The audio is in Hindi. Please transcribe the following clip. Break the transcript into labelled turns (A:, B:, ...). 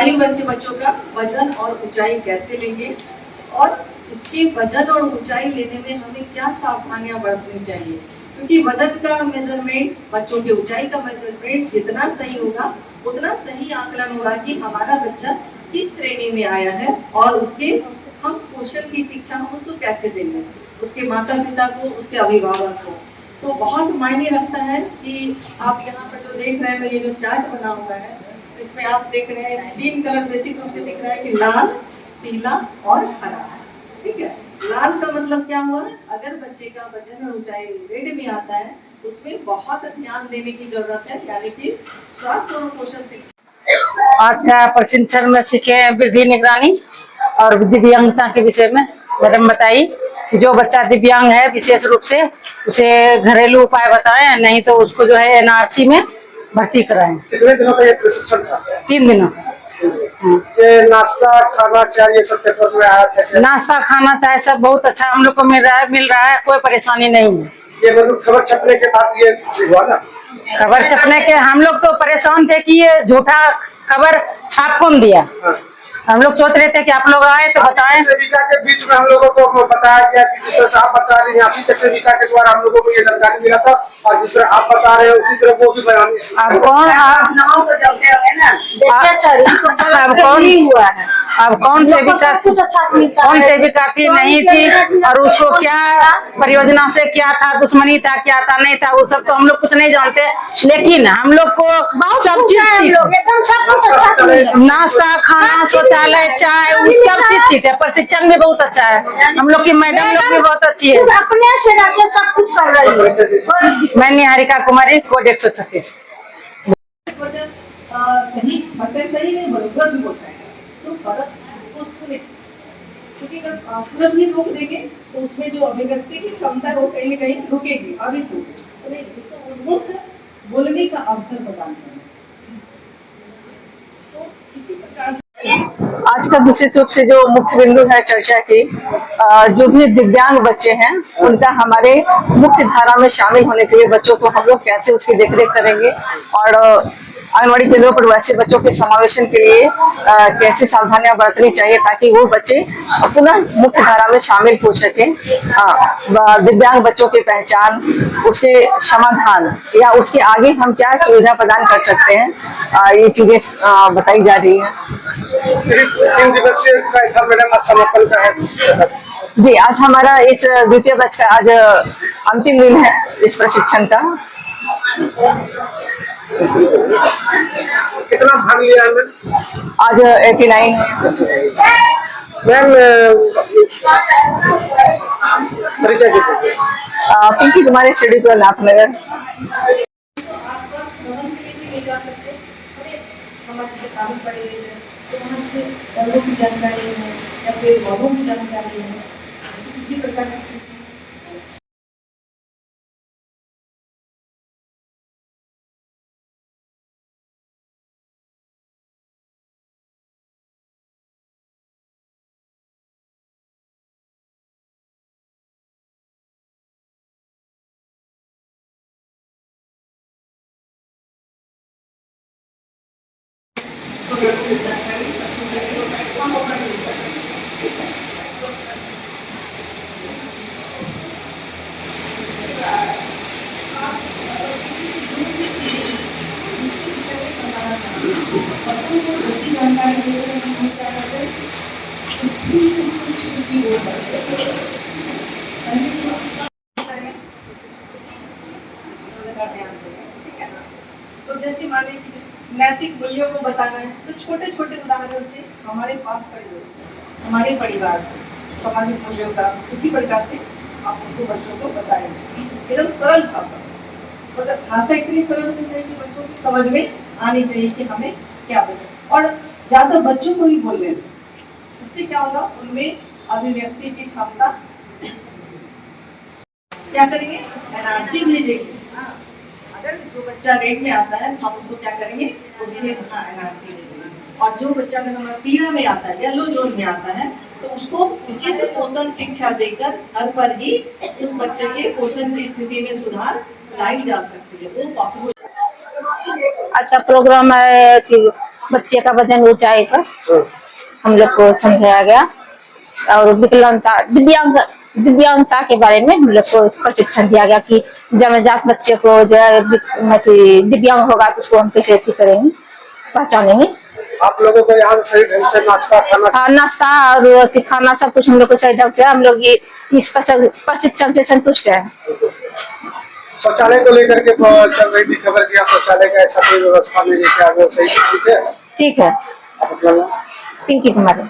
A: आयु वर्ग के बच्चों का वजन और ऊंचाई कैसे लेंगे और इसके वजन और ऊंचाई लेने में हमें क्या सावधानियां बरतनी चाहिए, क्योंकि वजन का मेजरमेंट, बच्चों की ऊंचाई का मेजरमेंट जितना सही होगा उतना सही आकलन होगा कि हमारा बच्चा किस श्रेणी में आया है और उसके हम पोषण की शिक्षा हम उसको कैसे देंगे, उसके माता पिता को, उसके अभिभावक को। तो बहुत मायने रखता है कि आप यहाँ पर जो देख रहे हैं, ये जो चार्ट बना हुआ है इसमें आप देख रहे हैं 3 कलर बेसिक रूप से दिख रहा है कि लाल, पीला और हरा। ठीक है, लाल का मतलब क्या हुआ, अगर बच्चे का वजन और ऊंचाई रेड में आता है उसमें बहुत ध्यान देने की जरूरत है, यानी कि स्वास्थ्य और पोषण शिक्षा।
B: आज का प्रशिक्षण में सीखे वृद्धि निगरानी और दिव्यांगता के विषय में मैडम बताई कि जो बच्चा दिव्यांग है विशेष रूप से उसे घरेलू उपाय बताएं, नहीं तो उसको जो है एनआरसी में भर्ती कराएं।
C: कितने दिनों का ये प्रशिक्षण था?
B: 3 दिनों।
C: ये नाश्ता खाना चाहिए सब पेपर में आया?
B: नाश्ता खाना चाहे सब बहुत अच्छा हम लोग को मिल रहा है, कोई परेशानी नहीं है।
C: ये मतलब खबर छपने के बाद ये हुआ ना?
B: खबर छपने के हम लोग तो परेशान थे कि ये झूठा खबर छाप कौन दिया। हम लोग सोच रहे थे कि आप लोग आए तो बताएं।
C: सेविका के बीच में हम लोगों को बताया गया कि जिस तरह आप बता रहे हैं आप ही सेविका के द्वारा हम लोगों को ये जानकारी मिला था, और जिस तरह आप बता रहे हैं उसी तरह वो भी बयान।
B: अब कौन सेविका थी नहीं थी और उसको क्या परियोजना से क्या था, दुश्मनी था, क्या था नहीं था, वो सब तो हम लोग कुछ नहीं जानते, लेकिन हम लोग को सब चीज नाश्ता खाना शौचालय चाय सब चीज ठीक है, प्रशिक्षण भी बहुत अच्छा है, हम लोग की मैडम लोग भी बहुत अच्छी है।
D: अपने से रखे सब कुछ कर रही है।
B: मैं निहारिका कुमारी, कोड 136।
A: सही मतलब सही नहीं बराबर भी होता है, तो फर्क उसको क्योंकि अगर तुरंत ही रोक देंगे तो उसमें जो अभिव्यक्ति की क्षमता है वो कहीं न कहीं रुकेगी, अभी तो इसको उन्मुक्त बोलने का अवसर प्रदान करना। तो इसी प्रकार
B: आज का विशेष रूप से जो मुख्य बिंदु है चर्चा की, जो भी दिव्यांग बच्चे हैं उनका हमारे मुख्य धारा में शामिल होने के लिए बच्चों को हम लोग कैसे उसकी देखरेख करेंगे और आंगनबाड़ी केंद्रों पर वैसे बच्चों के समावेशन के लिए कैसे सावधानियां बरतनी चाहिए ताकि वो बच्चे पुनः मुख्य धारा में शामिल हो सके। दिव्यांग बच्चों की पहचान, उसके समाधान या उसके आगे हम क्या सुविधा प्रदान कर सकते हैं, ये चीजें बताई जा रही है।
C: 3 दिवसीय कार्यक्रम मैडम समापन का है
B: जी। आज हमारा इस द्वितीय बैच का आज अंतिम दिन है इस प्रशिक्षण का।
C: कितना भाग लिया हमने?
B: आज 89।
C: मैम परिचय दीजिए।
B: पिंकी कुमारी, सिडीपुर, नाथनगर।
A: की जानकारी है या फिर पौधों की जानकारी है, किसी प्रकार की तो जैसे मान लीजिए नैतिक मूल्यों को बताना है तो छोटे छोटे उदाहरण से हमारे पास हमारे परिवार सामाजिक मूल्यों का उसी प्रकार से आप उनको बच्चों को बताएंगे एकदम सरल भाषा। मतलब भाषा इतनी सरल होनी चाहिए कि बच्चों की समझ में आनी चाहिए कि हमें क्या बताए, और ज्यादा बच्चों को ही बोलने दें, उससे क्या होगा उनमें अभिव्यक्ति की क्षमता क्या करेंगे, एनर्जी मिलेगी। अगर जो बच्चा रेड में आता है हम उसको क्या करेंगे, उसके एनर्जी देंगे, और जो बच्चा अगर हमारा पीला में आता है, येलो जोन में आता है, तो उसको उचित पोषण शिक्षा देकर घर पर ही उस बच्चे के पोषण की स्थिति में सुधार लाई जा सकती है, वो पॉसिबल।
B: आज का प्रोग्राम है कि
E: बच्चे का वजन ऊंचाई पर हम लोग को समझाया गया और विकलांगता दिव्यांगता के बारे में हम लोग को प्रशिक्षण दिया गया कि जन्मजात बच्चे को जो है दिव्यांग होगा तो उसको हम कैसे अथी करेंगे, पहचानेंगे।
C: आप लोगों को यहाँ सही ढंग से नाश्ता खाना
E: नाश्ता और खाना सब कुछ हम लोग को सही ढंग से, हम लोग ये इस प्रशिक्षण से संतुष्ट है।
C: शौचालय को लेकर के चल रही थी खबर कि शौचालय का ऐसा कोई व्यवस्था नहीं है, क्या वो सही ठीक है?
E: ठीक है।
C: आप अपना नाम?
E: पिंकी कुमारी।